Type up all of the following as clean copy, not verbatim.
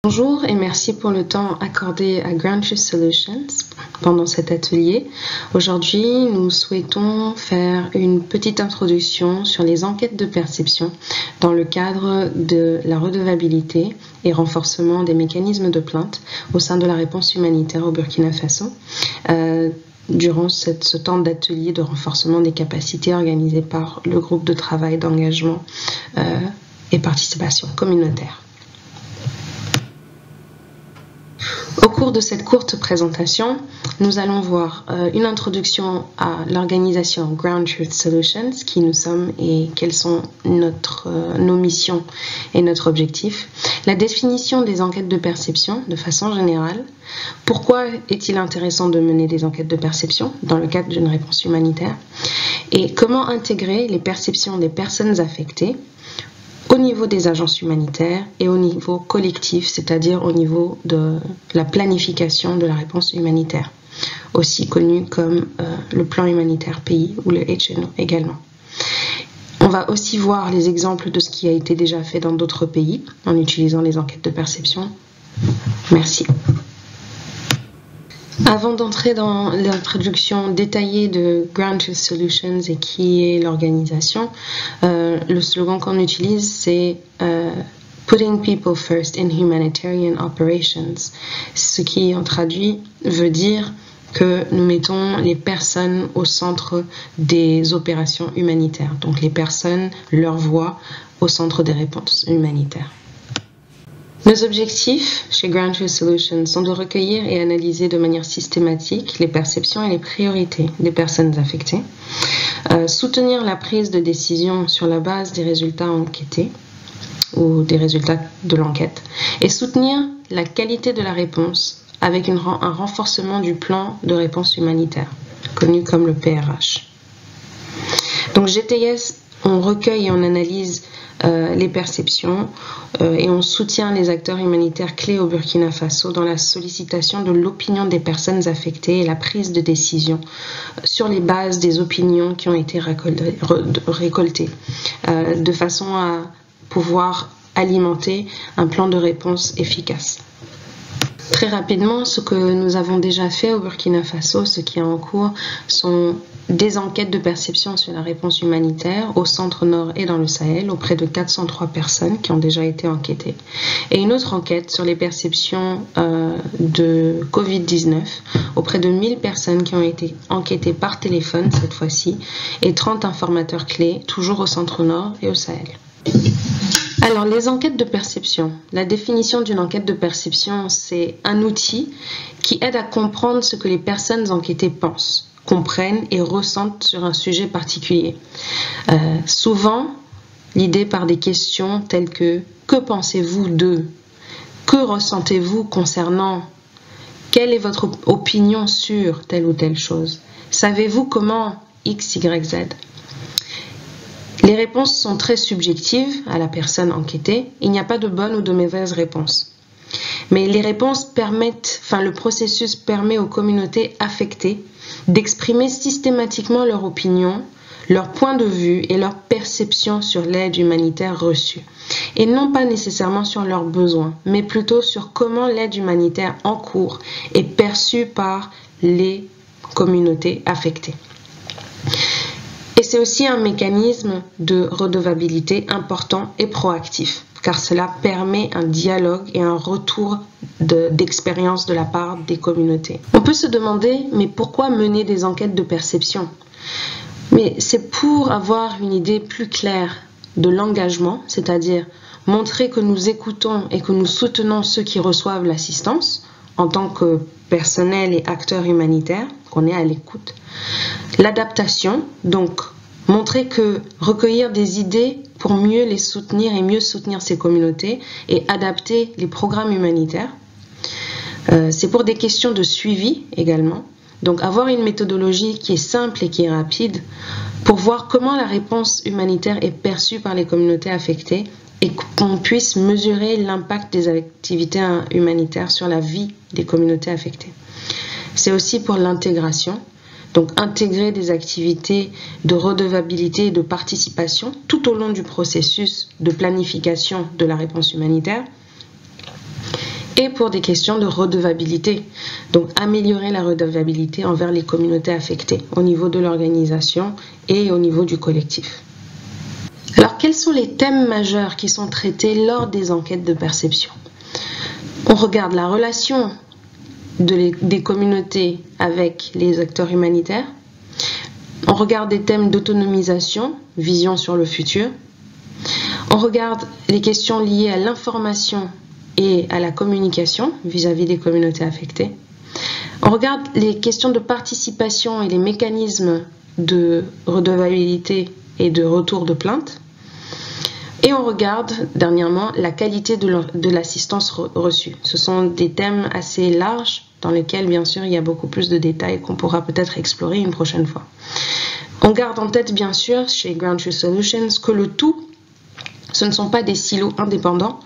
Bonjour et merci pour le temps accordé à Ground Truth Solutions pendant cet atelier. Aujourd'hui, nous souhaitons faire une petite introduction sur les enquêtes de perception dans le cadre de la redevabilité et renforcement des mécanismes de plainte au sein de la réponse humanitaire au Burkina Faso. Durant ce temps d'atelier de renforcement des capacités organisé par le groupe de travail d'engagement et participation communautaire. Au cours de cette courte présentation, nous allons voir une introduction à l'organisation Ground Truth Solutions, qui nous sommes et quelles sont nos missions et notre objectif, la définition des enquêtes de perception de façon générale, pourquoi est-il intéressant de mener des enquêtes de perception dans le cadre d'une réponse humanitaire, et comment intégrer les perceptions des personnes affectées au niveau des agences humanitaires et au niveau collectif, c'est-à-dire au niveau de la planification de la réponse humanitaire, aussi connu comme le plan humanitaire pays ou le HNO également. On va aussi voir les exemples de ce qui a été déjà fait dans d'autres pays en utilisant les enquêtes de perception. Merci. Avant d'entrer dans l'introduction détaillée de Ground Truth Solutions et qui est l'organisation, le slogan qu'on utilise c'est Putting People First in Humanitarian Operations, ce qui en traduit veut dire que nous mettons les personnes au centre des opérations humanitaires, donc les personnes, leur voix au centre des réponses humanitaires. Nos objectifs chez Ground Truth Solutions sont de recueillir et analyser de manière systématique les perceptions et les priorités des personnes affectées, soutenir la prise de décision sur la base des résultats enquêtés ou des résultats de l'enquête, et soutenir la qualité de la réponse avec un renforcement du plan de réponse humanitaire, connu comme le PRH. Donc GTS, on recueille et on analyse les perceptions et on soutient les acteurs humanitaires clés au Burkina Faso dans la sollicitation de l'opinion des personnes affectées et la prise de décision sur les bases des opinions qui ont été récoltées de façon à pouvoir alimenter un plan de réponse efficace. Très rapidement, ce que nous avons déjà fait au Burkina Faso, ce qui est en cours, sont des enquêtes de perception sur la réponse humanitaire au centre-nord et dans le Sahel auprès de 403 personnes qui ont déjà été enquêtées. Et une autre enquête sur les perceptions de Covid-19 auprès de 1000 personnes qui ont été enquêtées par téléphone cette fois-ci et 30 informateurs clés toujours au centre-nord et au Sahel. Alors, les enquêtes de perception. La définition d'une enquête de perception, c'est un outil qui aide à comprendre ce que les personnes enquêtées pensent, comprennent et ressentent sur un sujet particulier. Souvent, l'idée part des questions telles que « Que pensez-vous de ?» Que ressentez-vous concernant ? Quelle est votre opinion sur telle ou telle chose ? Savez-vous comment X, Y, Z ? Les réponses sont très subjectives à la personne enquêtée. Il n'y a pas de bonne ou de mauvaise réponse. Mais les réponses permettent, le processus permet aux communautés affectées d'exprimer systématiquement leur opinion, leur point de vue et leur perception sur l'aide humanitaire reçue. Et non pas nécessairement sur leurs besoins, mais plutôt sur comment l'aide humanitaire en cours est perçue par les communautés affectées. Et c'est aussi un mécanisme de redevabilité important et proactif, car cela permet un dialogue et un retour d'expérience de la part des communautés. On peut se demander, mais pourquoi mener des enquêtes de perception ? Mais c'est pour avoir une idée plus claire de l'engagement, c'est-à-dire montrer que nous écoutons et que nous soutenons ceux qui reçoivent l'assistance, en tant que personnel et acteurs humanitaires, qu'on est à l'écoute. L'adaptation, donc montrer que recueillir des idées pour mieux les soutenir et mieux soutenir ces communautés et adapter les programmes humanitaires. C'est pour des questions de suivi également. Donc avoir une méthodologie qui est simple et qui est rapide pour voir comment la réponse humanitaire est perçue par les communautés affectées et qu'on puisse mesurer l'impact des activités humanitaires sur la vie des communautés affectées. C'est aussi pour l'intégration, donc intégrer des activités de redevabilité et de participation tout au long du processus de planification de la réponse humanitaire. et pour des questions de redevabilité. Donc améliorer la redevabilité envers les communautés affectées au niveau de l'organisation et au niveau du collectif. Alors quels sont les thèmes majeurs qui sont traités lors des enquêtes de perception? On regarde la relation des communautés avec les acteurs humanitaires. On regarde des thèmes d'autonomisation, vision sur le futur. On regarde les questions liées à l'information et à la communication vis-à-vis des communautés affectées. On regarde les questions de participation et les mécanismes de redevabilité et de retour de plainte. Et on regarde, dernièrement, la qualité de l'assistance reçue. Ce sont des thèmes assez larges dans lesquels, bien sûr, il y a beaucoup plus de détails qu'on pourra peut-être explorer une prochaine fois. On garde en tête, bien sûr, chez Ground Truth Solutions, que le tout, ce ne sont pas des silos indépendants,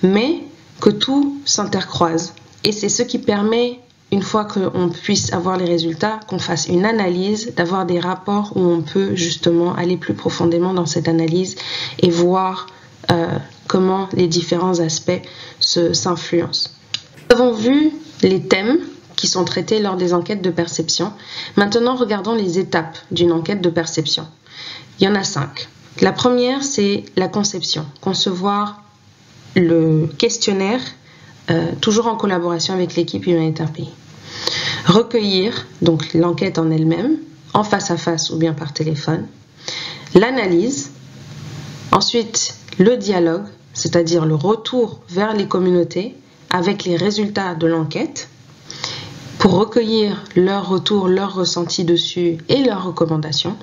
mais que tout s'intercroise. Et c'est ce qui permet, une fois qu'on puisse avoir les résultats, qu'on fasse une analyse, d'avoir des rapports où on peut justement aller plus profondément dans cette analyse et voir comment les différents aspects s'influencent. Nous avons vu les thèmes qui sont traités lors des enquêtes de perception. Maintenant, regardons les étapes d'une enquête de perception. Il y en a 5. La première, c'est la conception. Concevoir le questionnaire, toujours en collaboration avec l'équipe humanitaire pays. Recueillir, donc l'enquête en elle-même, en face à face ou bien par téléphone. L'analyse. Ensuite, le dialogue, c'est-à-dire le retour vers les communautés avec les résultats de l'enquête pour recueillir leurs retours, leurs ressentis dessus et leurs recommandations.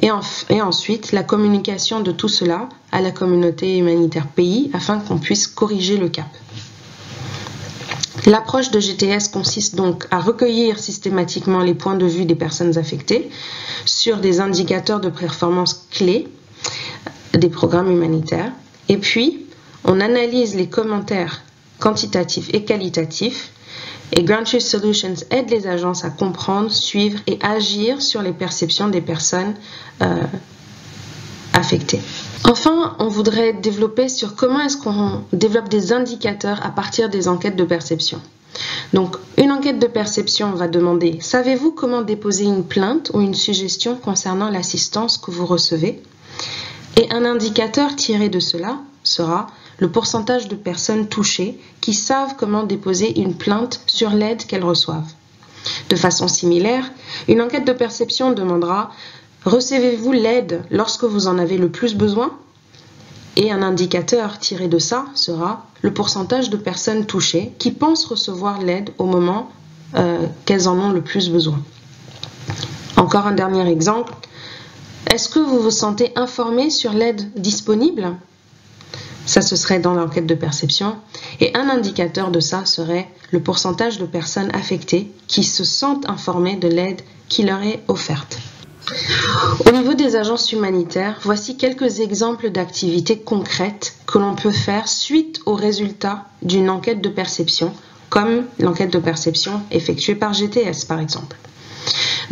Et ensuite, la communication de tout cela à la communauté humanitaire pays afin qu'on puisse corriger le cap. L'approche de GTS consiste donc à recueillir systématiquement les points de vue des personnes affectées sur des indicateurs de performance clés des programmes humanitaires. Et puis, on analyse les commentaires quantitatifs et qualitatifs. Et Ground Truth Solutions aide les agences à comprendre, suivre et agir sur les perceptions des personnes affectées. Enfin, on voudrait développer sur comment est-ce qu'on développe des indicateurs à partir des enquêtes de perception. Donc, une enquête de perception va demander « Savez-vous comment déposer une plainte ou une suggestion concernant l'assistance que vous recevez ?» Et un indicateur tiré de cela sera le pourcentage de personnes touchées qui savent comment déposer une plainte sur l'aide qu'elles reçoivent. De façon similaire, une enquête de perception demandera « Recevez-vous l'aide lorsque vous en avez le plus besoin ?» Et un indicateur tiré de ça sera le pourcentage de personnes touchées qui pensent recevoir l'aide au moment qu'elles en ont le plus besoin. Encore un dernier exemple. Est-ce que vous vous sentez informé sur l'aide disponible ? Ça, ce serait dans l'enquête de perception. Et un indicateur de ça serait le pourcentage de personnes affectées qui se sentent informées de l'aide qui leur est offerte. Au niveau des agences humanitaires, voici quelques exemples d'activités concrètes que l'on peut faire suite aux résultats d'une enquête de perception, comme l'enquête de perception effectuée par GTS par exemple.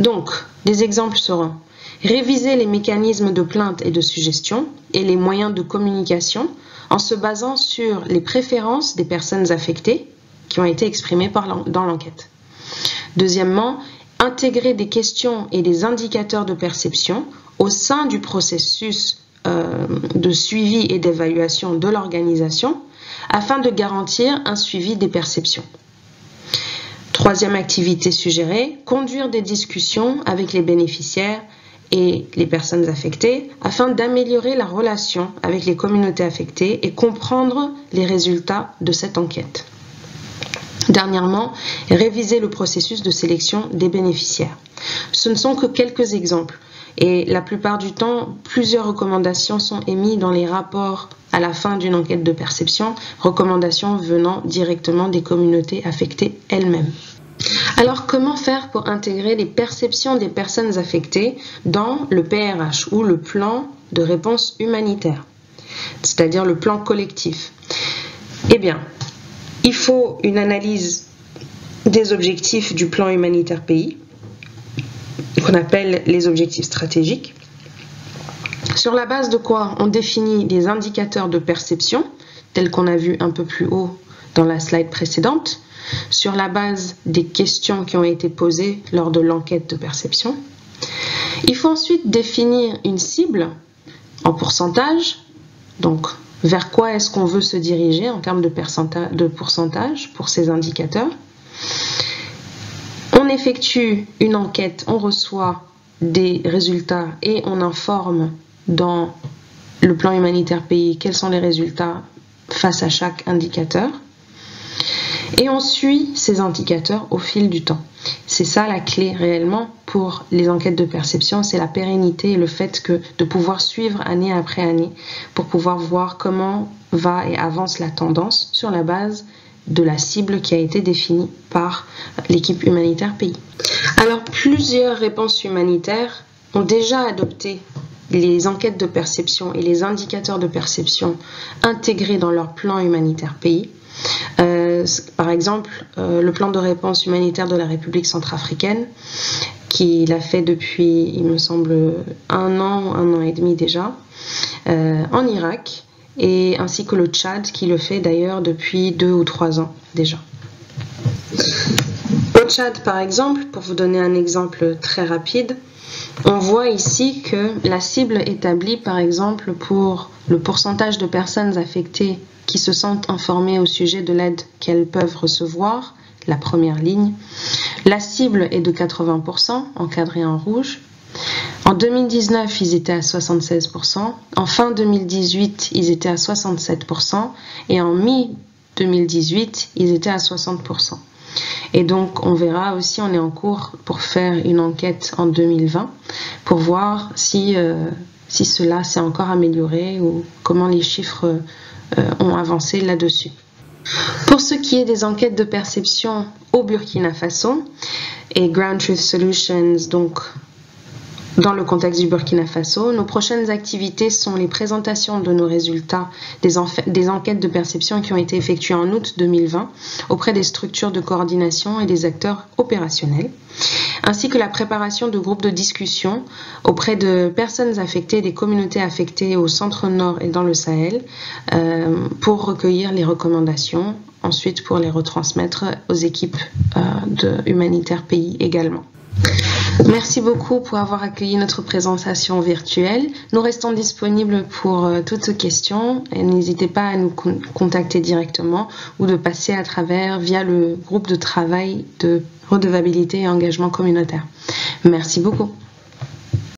Donc, des exemples seront réviser les mécanismes de plainte et de suggestion et les moyens de communication en se basant sur les préférences des personnes affectées qui ont été exprimées dans l'enquête. Deuxièmement, intégrer des questions et des indicateurs de perception au sein du processus de suivi et d'évaluation de l'organisation afin de garantir un suivi des perceptions. Troisième activité suggérée, conduire des discussions avec les bénéficiaires et les personnes affectées afin d'améliorer la relation avec les communautés affectées et comprendre les résultats de cette enquête. Dernièrement, réviser le processus de sélection des bénéficiaires. Ce ne sont que quelques exemples et la plupart du temps, plusieurs recommandations sont émises dans les rapports à la fin d'une enquête de perception, recommandations venant directement des communautés affectées elles-mêmes. Alors, comment faire pour intégrer les perceptions des personnes affectées dans le PRH ou le plan de réponse humanitaire, c'est-à-dire le plan collectif? Eh bien, il faut une analyse des objectifs du plan humanitaire pays, qu'on appelle les objectifs stratégiques, sur la base de quoi on définit des indicateurs de perception, tels qu'on a vu un peu plus haut dans la slide précédente, sur la base des questions qui ont été posées lors de l'enquête de perception. Il faut ensuite définir une cible en pourcentage, donc vers quoi est-ce qu'on veut se diriger en termes de pourcentage pour ces indicateurs. On effectue une enquête, on reçoit des résultats et on informe dans le plan humanitaire pays quels sont les résultats face à chaque indicateur. Et on suit ces indicateurs au fil du temps. C'est ça la clé réellement pour les enquêtes de perception, c'est la pérennité et le fait de pouvoir suivre année après année pour pouvoir voir comment va et avance la tendance sur la base de la cible qui a été définie par l'équipe humanitaire pays. Alors plusieurs réponses humanitaires ont déjà adopté les enquêtes de perception et les indicateurs de perception intégrés dans leur plan humanitaire pays. Par exemple, le plan de réponse humanitaire de la République centrafricaine, qui l'a fait depuis, il me semble, un an et demi déjà, en Irak, et ainsi que le Tchad, qui le fait d'ailleurs depuis 2 ou 3 ans déjà. Au Tchad, par exemple, pour vous donner un exemple très rapide, on voit ici que la cible établie, par exemple, pour le pourcentage de personnes affectées qui se sentent informées au sujet de l'aide qu'elles peuvent recevoir, la première ligne, la cible est de 80%, encadrée en rouge. En 2019, ils étaient à 76%. En fin 2018, ils étaient à 67%. Et en mi-2018, ils étaient à 60%. Et donc, on verra aussi, on est en cours pour faire une enquête en 2020 pour voir si cela s'est encore amélioré ou comment les chiffres ont avancé là-dessus. Pour ce qui est des enquêtes de perception au Burkina Faso et Ground Truth Solutions, donc dans le contexte du Burkina Faso, nos prochaines activités sont les présentations de nos résultats des enquêtes de perception qui ont été effectuées en août 2020 auprès des structures de coordination et des acteurs opérationnels, ainsi que la préparation de groupes de discussion auprès de personnes affectées et des communautés affectées au centre-nord et dans le Sahel pour recueillir les recommandations, ensuite pour les retransmettre aux équipes humanitaires pays également. Merci beaucoup pour avoir accueilli notre présentation virtuelle. Nous restons disponibles pour toutes questions et n'hésitez pas à nous contacter directement ou de passer à travers via le groupe de travail de redevabilité et engagement communautaire. Merci beaucoup.